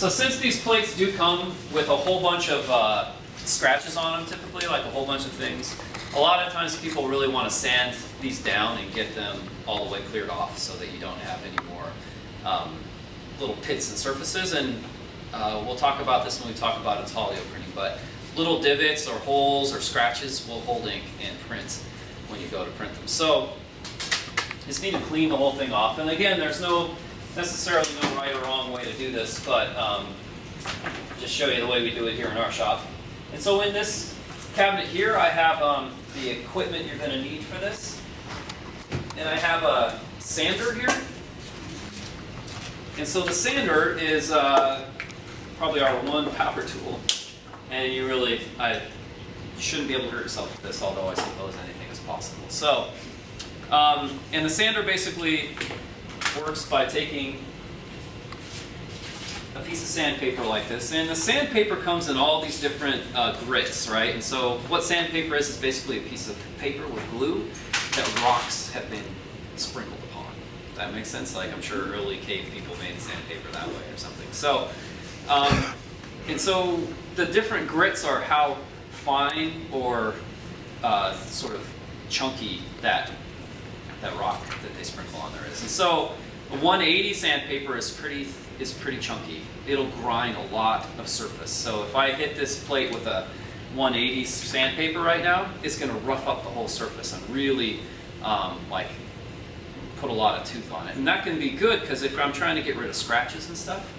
So since these plates do come with a whole bunch of scratches on them typically, like a whole bunch of things, a lot of times people really want to sand these down and get them all the way cleared off so that you don't have any more little pits and surfaces. And we'll talk about this when we talk about intaglio printing, but little divots or holes or scratches will hold ink and print when you go to print them. So you just need to clean the whole thing off. And again, there's necessarily no right or wrong way to do this, but just show you the way we do it here in our shop. And so in this cabinet here, I have the equipment you're going to need for this. And I have a sander here. And so the sander is probably our one power tool. And you shouldn't be able to hurt yourself with this, although I suppose anything is possible. So, and the sander basically works by taking a piece of sandpaper like this. And the sandpaper comes in all these different grits, right? And so what sandpaper is basically a piece of paper with glue that rocks have been sprinkled upon. Does that make sense? Like, I'm sure early cave people made sandpaper that way or something. So, and so the different grits are how fine or sort of chunky that rock that they sprinkle on there is. And so a 180 sandpaper is pretty chunky. It'll grind a lot of surface. So if I hit this plate with a 180 sandpaper right now, it's going to rough up the whole surface and really like put a lot of tooth on it. And that can be good because if I'm trying to get rid of scratches and stuff,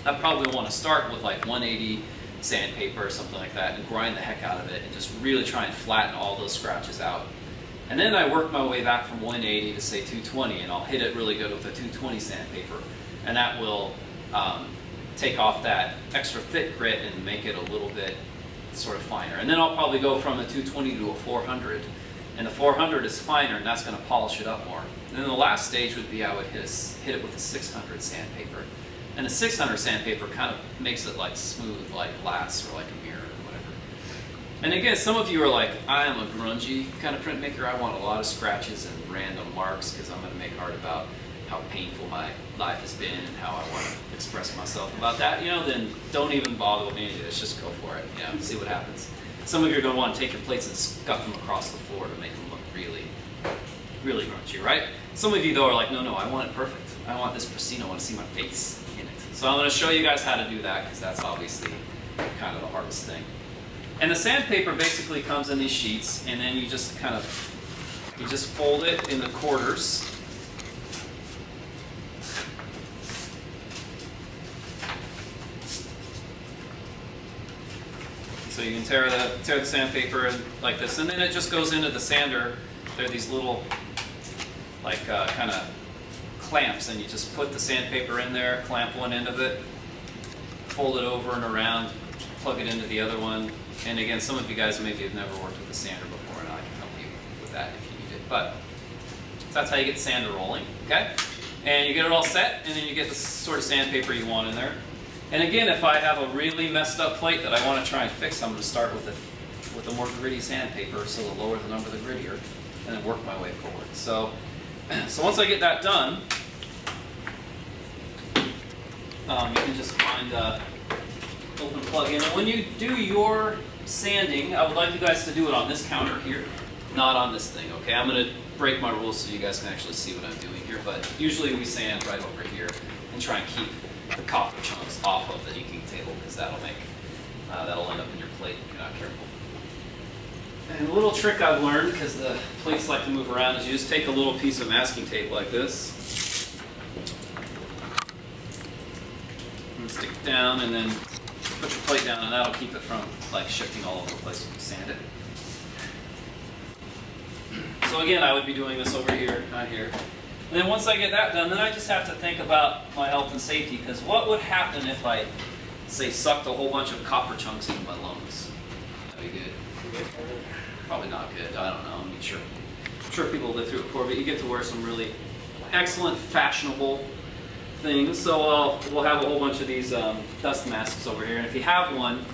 I probably want to start with like 180 sandpaper or something like that and grind the heck out of it and just really try and flatten all those scratches out. And then I work my way back from 180 to say 220, and I'll hit it really good with a 220 sandpaper, and that will take off that extra thick grit and make it a little bit sort of finer. And then I'll probably go from a 220 to a 400, and the 400 is finer, and that's going to polish it up more. And then the last stage would be I would hit it with a 600 sandpaper. And the 600 sandpaper kind of makes it like smooth, like glass or like a mirror or whatever. And again, some of you are like, I am a grungy kind of printmaker. I want a lot of scratches and random marks because I'm going to make art about how painful my life has been and how I want to express myself about that. You know, then don't even bother with any of this. Just go for it. You know, see what happens. Some of you are going to want to take your plates and scuff them across the floor to make them look really, really grungy, right? Some of you though are like, no, I want it perfect. I want this pristine. I want to see my face in it. So I'm going to show you guys how to do that because that's obviously kind of the hardest thing. And the sandpaper basically comes in these sheets, and then you just fold it into quarters. So you can tear the sandpaper like this, and then it just goes into the sander. There are these little like kind of clamps, and you just put the sandpaper in there, clamp one end of it, fold it over and around, plug it into the other one. And again, some of you guys maybe have never worked with a sander before, and I can help you with that if you need it. But so that's how you get the sander rolling, okay? And you get it all set, and then you get the sort of sandpaper you want in there. And again, if I have a really messed up plate that I want to try and fix, I'm going to start with a more gritty sandpaper, so the lower the number, the grittier, and then work my way forward. So once I get that done, you can just find open plug in. And when you do your sanding, I would like you guys to do it on this counter here, not on this thing, okay? I'm going to break my rules so you guys can actually see what I'm doing here, but usually we sand right over here and try and keep the copper chunks off of the inking table because that'll end up in your plate if you're not careful. And a little trick I've learned, because the plates like to move around, is you just take a little piece of masking tape like this and stick it down, and then put your plate down, and that'll keep it from like shifting all over the place when you sand it. So again, I would be doing this over here, not here. And then once I get that done, then I just have to think about my health and safety, because what would happen if I, say, sucked a whole bunch of copper chunks into my lungs? That'd be good. Probably not good. I don't know. I'm sure people live through it before, but you get to wear some really excellent, fashionable things. So we'll have a whole bunch of these dust masks over here. And if you have one,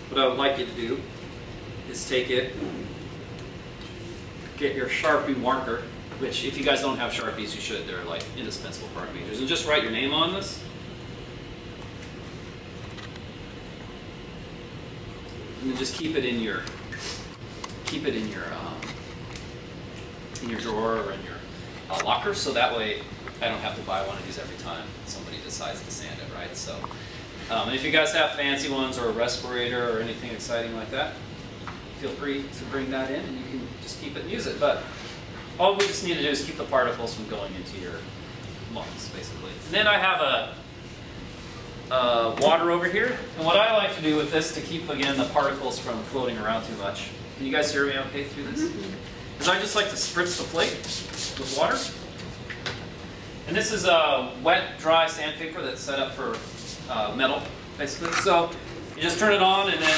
what I would like you to do is take it, get your Sharpie marker, which if you guys don't have Sharpies, you should. They're like indispensable for art majors. And just write your name on this. and then just keep it in your drawer or in your locker, so that way I don't have to buy one of these every time somebody decides to sand it, right? So, and if you guys have fancy ones or a respirator or anything exciting like that, feel free to bring that in and you can just keep it and use it. But all we just need to do is keep the particles from going into your lungs, basically. And then I have a water over here. And what I like to do with this to keep, again, the particles from floating around too much. Can you guys hear me okay through this? Is I just like to spritz the plate with water. And this is a wet, dry sandpaper that's set up for metal, basically. So you just turn it on and then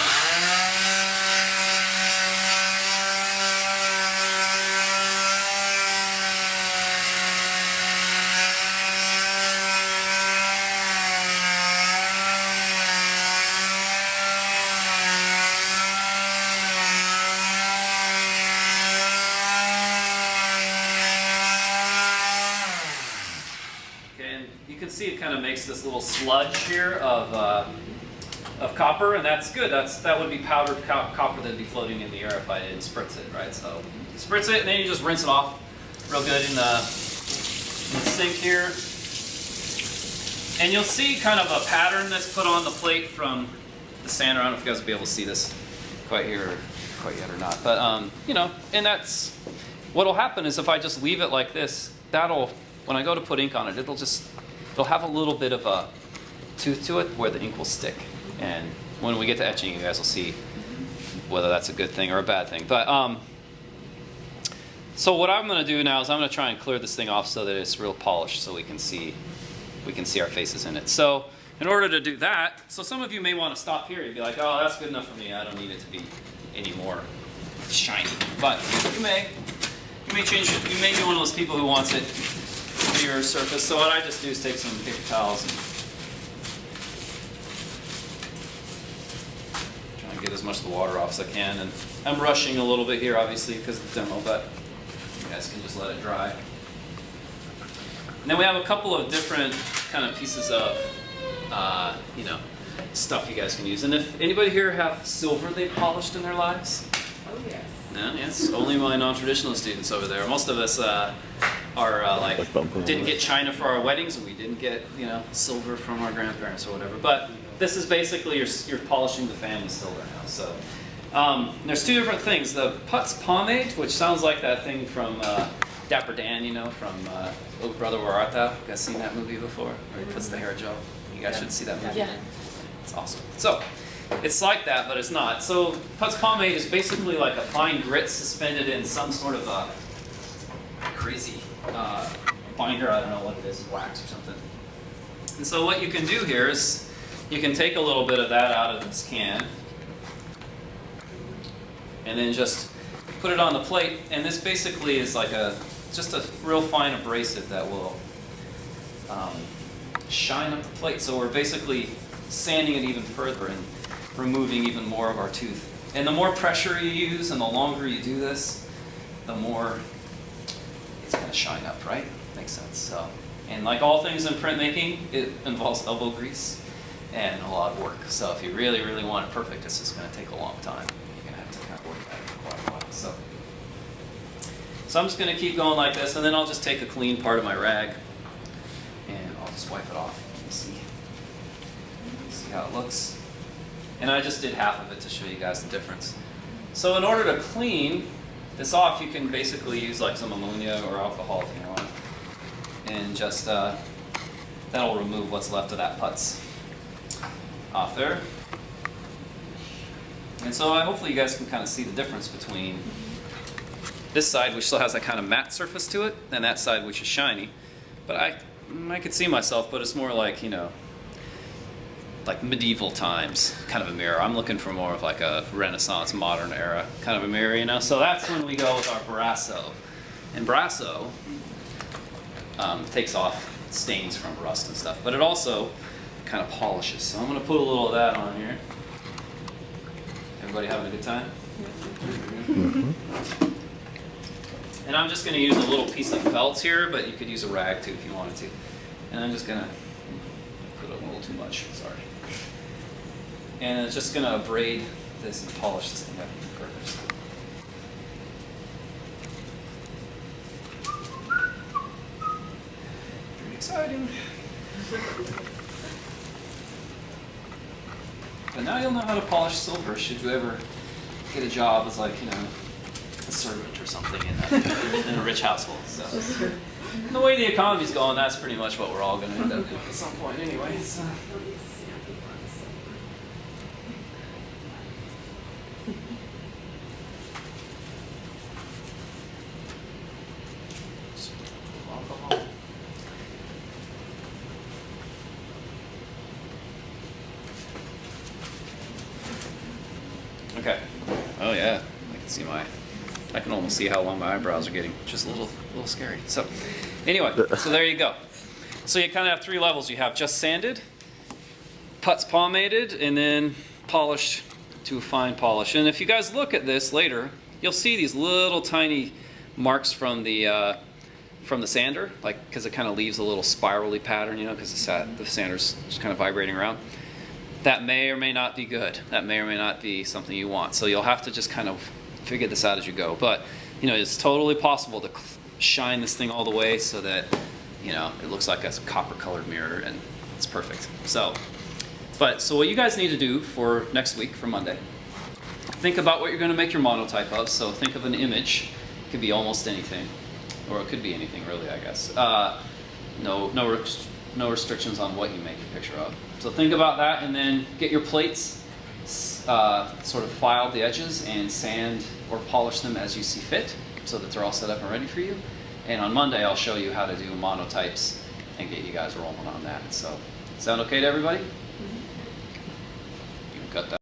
see it kind of makes this little sludge here of copper, and that's good. That would be powdered copper that'd be floating in the air if I didn't spritz it, right? So spritz it, and then you just rinse it off real good in the sink here. And you'll see kind of a pattern that's put on the plate from the sander. I don't know if you guys will be able to see this quite yet or not, but you know, and that's what'll happen is if I just leave it like this, when I go to put ink on it, it'll have a little bit of a tooth to it where the ink will stick. And when we get to etching, you guys will see whether that's a good thing or a bad thing. But so what I'm going to do now is I'm going to try and clear this thing off so that it's real polished, so we can see our faces in it. So in order to do that, so some of you may want to stop here and be like, oh, that's good enough for me. I don't need it to be any more shiny. But you may change it. You may be one of those people who wants it to your surface. So what I just do is take some paper towels and try and get as much of the water off as I can. And I'm rushing a little bit here, obviously, because of the demo, but you guys can just let it dry. And then we have a couple of different kind of pieces of, you know, stuff you guys can use. And if anybody here have silver they've polished in their lives? Oh, yes. No, yes, only my non-traditional students over there. Most of us like didn't get china for our weddings, and we didn't get, you know, silver from our grandparents or whatever. But this is basically you're polishing the family silver now. So there's two different things: the Putz pomade, which sounds like that thing from Dapper Dan, you know, from Oh Brother Where Art Thou? You guys seen that movie before? Where he puts the hair gel. You guys should see that movie. Yeah. It's awesome. So it's like that, but it's not. So Putz pomade is basically like a fine grit suspended in some sort of a crazy binder. I don't know what it is, wax or something. And so what you can do here is you can take a little bit of that out of this can and then just put it on the plate. And this basically is like just a real fine abrasive that will shine up the plate. So we're basically sanding it even further and removing even more of our tooth. And the more pressure you use and the longer you do this, the more it's going to shine up, right? Makes sense. So, and like all things in printmaking, it involves elbow grease and a lot of work. So if you really, really want it perfect, it's just going to take a long time. You're going to have to kind of work at it for quite a while. So I'm just going to keep going like this, and then I'll just take a clean part of my rag and I'll just wipe it off. See how it looks. And I just did half of it to show you guys the difference. So in order to clean this off, you can basically use like some ammonia or alcohol if you want. And just, that'll remove what's left of that putz off there. And so hopefully you guys can kind of see the difference between this side, which still has that kind of matte surface to it, and that side, which is shiny. But I could see myself, but it's more like, you know, like medieval times kind of a mirror. I'm looking for more of like a Renaissance, modern era kind of a mirror, you know? So that's when we go with our Brasso. And Brasso takes off stains from rust and stuff, but it also kind of polishes. So I'm going to put a little of that on here. Everybody having a good time? Mm-hmm. And I'm just going to use a little piece of felt here, but you could use a rag too if you wanted to. And I'm just going to put a little too much, sorry. And it's just going to abrade this and polish this thing up even further. So. Pretty exciting. But now you'll know how to polish silver should you ever get a job as like, you know, a servant or something in a rich household. So the way the economy's going, that's pretty much what we're all going to end up doing at some point anyway. So. Okay. Oh yeah, I can see I can almost see how long my eyebrows are getting. Just a little scary. So, anyway, so there you go. So you kind of have 3 levels. You have just sanded, putz pomaded, and then polished to a fine polish. And if you guys look at this later, you'll see these little tiny marks from the sander, like because it kind of leaves a little spirally pattern, you know, because the sander's just kind of vibrating around. That may or may not be good. That may or may not be something you want. So you'll have to just kind of figure this out as you go. But, you know, it's totally possible to shine this thing all the way so that, you know, it looks like a copper-colored mirror and it's perfect. So what you guys need to do for next week, for Monday, think about what you're going to make your monotype of. So think of an image. It could be almost anything, or it could be anything really, I guess. No restrictions on what you make a picture of. So think about that, and then get your plates, sort of file the edges and sand or polish them as you see fit so that they're all set up and ready for you. And on Monday, I'll show you how to do monotypes and get you guys rolling on that. So, sound okay to everybody? Mm-hmm. You got that?